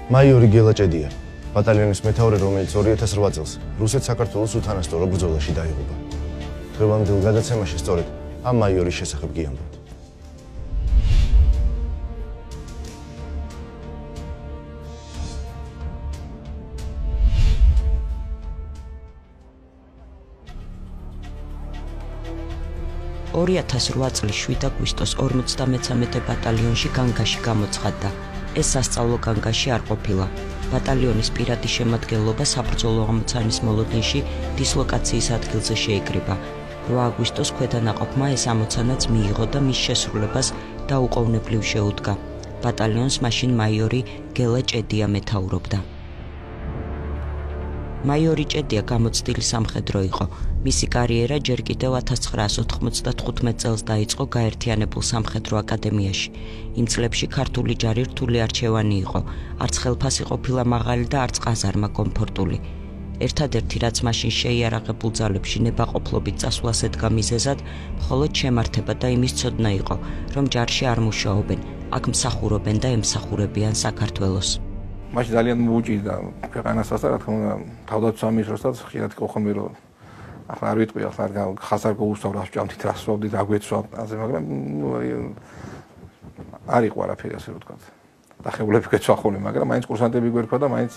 მაიორი გელა ჭედია, ბატალიონის მეთაური, რომელიც 2008 წელს რუსეთ-საქართველოს უთანასწორო ბრძოლაში დაიღუპა. დღევანდელ გადაცემაში სწორედ ამ მაიორის შესახებ გიამბობთ. წლის 7 აგვისტოს 53 ბატალიონში განგაში გამოცხადდა. ეს სასწავლო განგაში არ ყოფილა. ბატალიონის პირადი შემადგენლობა საბრძოლო ამოცანის მოლოდინში დისლოკაციის ადგილზე შეიკრიბა. 8 აგვისტოს ქვედანაყოფმა ეს ამოცანაც მიიღო და მის შესრულებას დაუყოვნებლივ შეუდგა. ბატალიონს მაშინ მაიორი გელა ჭედია მეთაურობდა. მაიორი ჭედია გამოცდილი სამხედრო იყო. მისი კარიერა ჯერ კიდევ 1995 წელს დაიწყო გაერთიანებულ სამხედრო აკადემიაში. იმ წლებში ქართული ჯარი რთული არჩევანი იყო. არც ხელფასი ყოფილა მაღალი და არც ყაზარმა კომფორტული. ერთადერთი რაც მაშინ შეიარაღებულ ძალებში ნებაყოფლობით წასვლას ედგა მიზეზად, მხოლოდ შემართება და იმის ცოდნა იყო, რომ ჯარში არ მუშაობენ, აქ მსახურობენ და ემსახურებიან საქართველოს. მაშინ ძალიან მოუჭირდა ქვეყანასაც და რა თქმა უნდა თავდაცვის მინისტროსაც ხშირად გქონდა რომ ახლა არ ვიტყვი ახლა ხაზარ გოუსტავრას ჭამთით რას ვავდით აგვეცვავ ასე მაგრამ არ იყო არაფერი ასე რომ ვთქვათ დახეულები გეცვახული მაგრამ მაინც კურსანტები გვერქვა და მაინც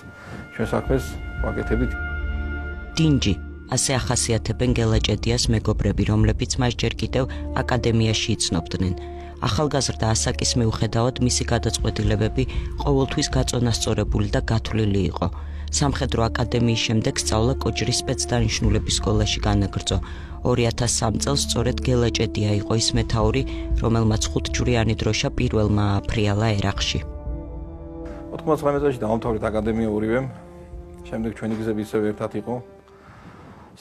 ჩვენ საქმეს ვაკეთებდით დინჯი ასე ახასიათებენ გელა ჭედიას მეგობრები რომლებიც მას ჯერ კიდევ აკადემიაში იცნობდნენ ახალგაზრდა ასაკის მიუხედავად მისი გადაწყვეტილებები ყოველთვის გაწონასწორებული და გათვლილი იყო. სამხედრო აკადემიის შემდეგ სწავლა კოჯრის სპეცდანიშნულების სკოლაში განაგრძო. 2003 წელს სწორედ გელა ჭედია იყო ის მეთაური, რომელმაც 5-ჯვრიანი დროშა პირველმა ააფრიალა ერაყში. 99 წელს დაამთავრეთ აკადემია ორივემ. შემდეგ ჩვენი გზები ისევ ერთად იყო.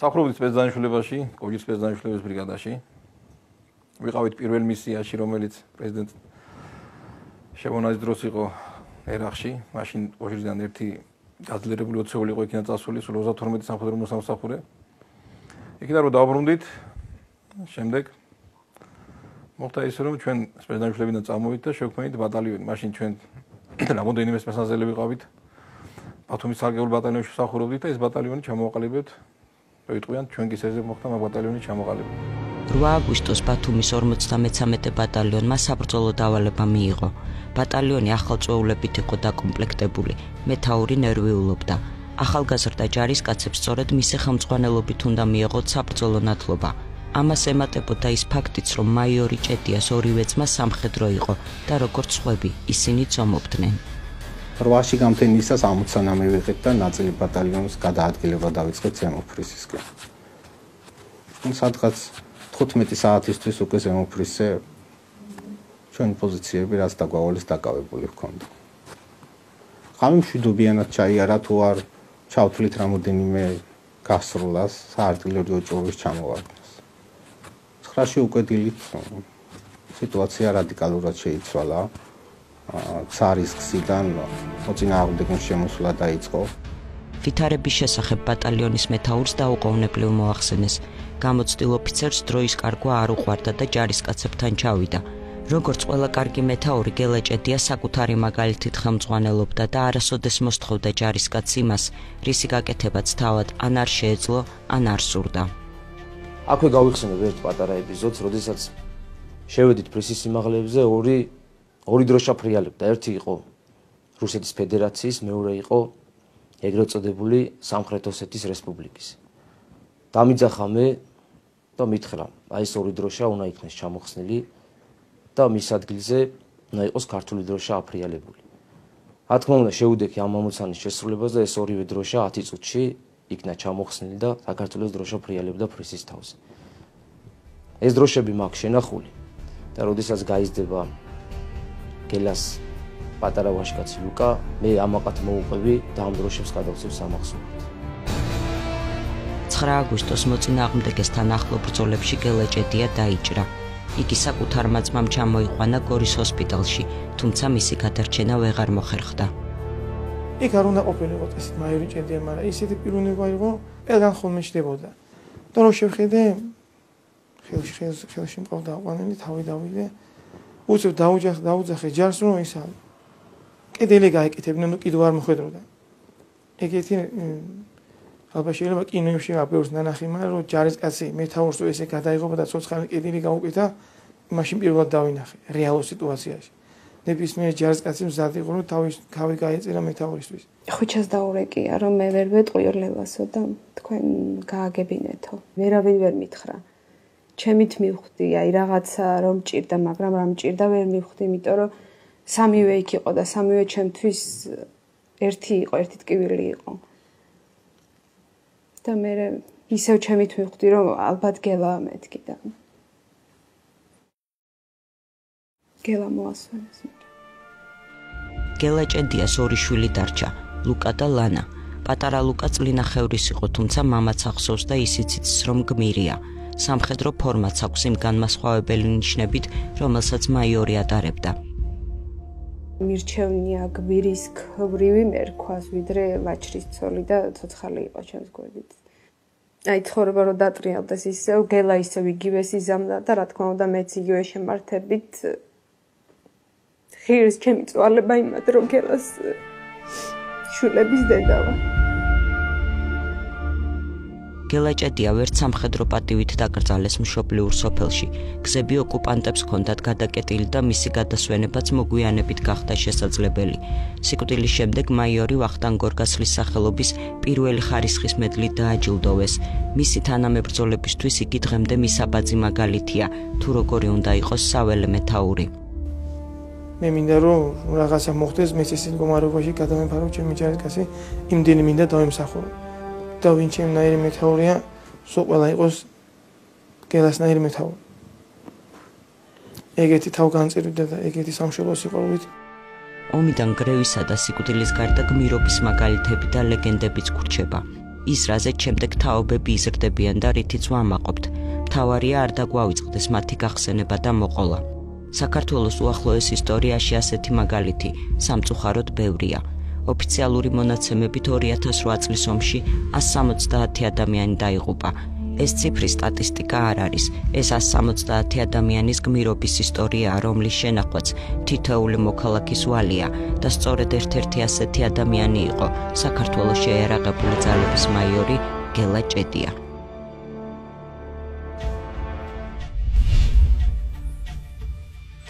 სახლობდით სპეცდანიშნულებაში, კოჯრის სპეცდანიშნულების ბრიგადაში. ვიყავით პირველ მისიაში, რომელიც პრეზიდენტ შევონაძის დროს იყო ერაყში, მაშინ კოჟრიდან ერთი გაძლიერებული ოცეული იყო იქიდან წასული, სულ 32 სამხედრო მოსამსახურე. იქიდან რომ დავბრუნდით, შემდეგ მოხდა ისე, რომ ჩვენ სპეცდანიშნულებიდან წამოვით და შევქმნით ბატალიონი. მაშინ ჩვენ რამოდენიმე სპეცნაზელი ვიყავით. ბათუმის სარგებლო ბატალიონში ვსახურობდით და ეს ბატალიონი ჩამოვაყალიბეთ. ვიტყვიან ჩვენ გისეზე მოხდა მაგ ბატალიონი ჩამოყალიბება. 8 აგვისტოს ბათუმის 53 ბატალიონმა საბრძოლო დავალება მიიღო. ბატალიონი ახალწვეულებით იყო დაკომპლექტებული, მეთაური ნერვიულობდა. ახალგაზრდა ჯარისკაცებს სწორედ მისი ხელმძღვანელობით უნდა მიეღოთ საბრძოლო ნათლობა. ამას ემატებოდა ის ფაქტიც, რომ მაიორი ჭედიას ორივე ძმა სამხედრო იყო და როგორც სხვები, ისინი წომობდნენ. 8-ში გამთენისას ამოცანა მივიღეთ და ნაწილი ბატალიონის გადაადგილება დავიწყეთ ზემოფრისისკენ. სადღაც 15 საათისთვის უკვე ზემოფრისზე ჩვენი პოზიციები რაც დაგვავალეს დაკავებული ჰქონდა. ხამი მშვიდობიანად ჩაიარა თუ არ ჩავთვლით რამოდენიმე გასროლას საარტილერიო ჭურვის ჩამოვარდნას. 9-ში უკვე დილით სიტუაცია რადიკალურად შეიცვალა. ცარის გზიდან მოწინააღმდეგის შემოსვლა დაიწყო. ვითარების შესახებ ბატალიონის მეთაურს დაუყოვნებლივ მოახსენეს. გამოცდილ ოფიცერს დროის კარგვა არ უყვარდა და ჯარისკაცებთან ჩავიდა. როგორც ყველა კარგი მეთაური, გელა ჭედია საკუთარი მაგალითით ხელმძღვანელობდა და არასოდეს მოსთხოვდა ჯარისკაცს იმას, რისი გაკეთებაც თავად ან არ შეეძლო, ან არ სურდა. აქვე გავიხსენებ ერთ პატარა ეპიზოდს, როდესაც შევედით პრესის სიმაღლეებზე ორი დროშა ფრიალებდა. ერთი იყო რუსეთის ფედერაციის, მეორე იყო ეგრეთ წოდებული სამხრეთ ოსეთის რესპუბლიკის. დამიძახა მე და მითხრა, აი ეს ორი დროშა უნდა იქნეს ჩამოხსნილი და მის ადგილზე უნდა იყოს ქართული დროშა აფრიალებული. რა თქმა უნდა, შევუდექი ამ ამოცანის შესრულებას და ეს ორივე დროშა 10 წუთში იქნა ჩამოხსნილი და საქართველოს დროშა ფრიალებდა ფრისის თავზე. ეს დროშები მაქვს შენახული და როდესაც გაიზრდება გელას პატარა ვაჟკაცი ლუკა, მე ამაყად მოუყვები და ამ დროშებს გადავწევ სამახსოვროდ. 9 აგვისტოს მოწინააღმდეგესთან ახლო ბრძოლებში გელა ჭედია დაიჭრა. იგი საკუთარმა ძმამ ჩამოიყვანა გორის ჰოსპიტალში, თუმცა მისი გადარჩენა ვეღარ მოხერხდა. იქ არ უნდა ყოფილიყო ესეთ მაიორი ჭედია, მაგრამ ისეთი პიროვნება იყო, ყველგან ხოლმე შდებოდა. და რო შევხედე, ხელში მყავდა აყვანილი, თავი დავიდე. უცებ დაუძახე ჯარს რომ ისა კედელი გაეკეთებინა, ნუ კიდევ არ მოხვედროდა. ეგეთი ალბათ შეიძლება კინოებში აბეურს ნანახი, მაგრამ რომ ჯარისკაცი მეთაურს თუ ესე გადაიღობა და ცოცხალი კედელი გაუკეთა, მაშინ პირველად დავინახე რეალურ სიტუაციაში. ნებისმიერ ჯარისკაცი მზად იყო, რომ თავის თავი გაეწერა მეთაურისთვის. ხუჩას დაურეკია, რომ მე ვერ ვეტყვი ორლევასო და თქვენ გააგებინეთო. ვერავინ ვერ მითხრა. ჩემით მივხვდი, აი რაღაცა რომ ჭირდა, მაგრამ რა მჭირდა ვერ მივხვდი, იმიტომ რომ სამივე იქ იყო და სამივე ჩემთვის ერთი იყო, ერთი ტკივილი იყო. და მე ისევ ჩემით მივხვდი, რომ ალბათ გელა მეთქი და გელა მოასვენეს. გელა ჭედიას ორი შვილი დარჩა, ლუკა და ლანა. პატარა ლუკა წლინახევრის იყო, თუმცა მამაც ახსოვს და ისიც იცის, რომ გმირია. სამხედრო ფორმაც აქვს იმ განმასხვავებელი ნიშნებით, რომელსაც მაიორი ატარებდა. მირჩევნია გმირის ქვრივი მერქვას, ვიდრე ვაჩრის ცოლი და ცოცხალი იყო ჩემს გვერდით. აი ცხოვრება რომ დატრიალდეს ისევ, გელა ისევ იგივე სიზამდა და რა თქმა უნდა მეც იგივე შემართებით ხირს ჩემი წვალება იმად რომ გელას შვილების დედა ვარ. გელა ჭედია ვერც სამხედრო პატივით დაკრძალეს მშობლიურ სოფელში. გზები ოკუპანტებს ჰქონდათ გადაკეტილი და მისი გადასვენებაც მოგვიანებით გახდა შესაძლებელი. სიკვდილის შემდეგ მაიორი ვახტანგ გორგასლის სახელობის პირველი ხარისხის მედლით დააჯილდოვეს. მისი თანამებრძოლებისთვის იგი დღემდე მისაბაძი მაგალითია, თუ როგორი უნდა იყოს საველე მეთაური. მე მინდა რომ რაღაცა მოხდეს, მეც ეს მდგომარეობაში გადამეფარო ჩემი ჯარისკაცი, იმდენი მინდა დავემსახურო. და ვინ ჩემნაირი მეთაურია, სულ ყველა იყოს გელასნაირი მეთაური. ეგეთი თავგანწირვდა და ეგეთი სამშობლო სიყვარულით. ომიდან გრევისა და სიკვდილის გარდა გმირობის მაგალითები და ლეგენდებიც გრჩება. ის რაზეც შემდეგ თაობები იზრდებიან და რითიც ვამაყობთ. მთავარია არ დაგვავიწყდეს მათი გახსენება და მოყოლა. საქართველოს უახლოეს ისტორიაში ასეთი მაგალითი სამწუხაროდ ბევრია. ოფიციალური მონაცემებით 2008 წლის ომში 170 ადამიანი დაიღუპა. ეს ციფრი სტატისტიკა არ არის. ეს 170 ადამიანის გმირობის ისტორიაა, რომლის შენახვაც თითოეული მოქალაქის ვალია და სწორედ ერთ-ერთი ასეთი ადამიანი იყო საქართველოს შეიარაღებული ძალების მაიორი გელა ჭედია.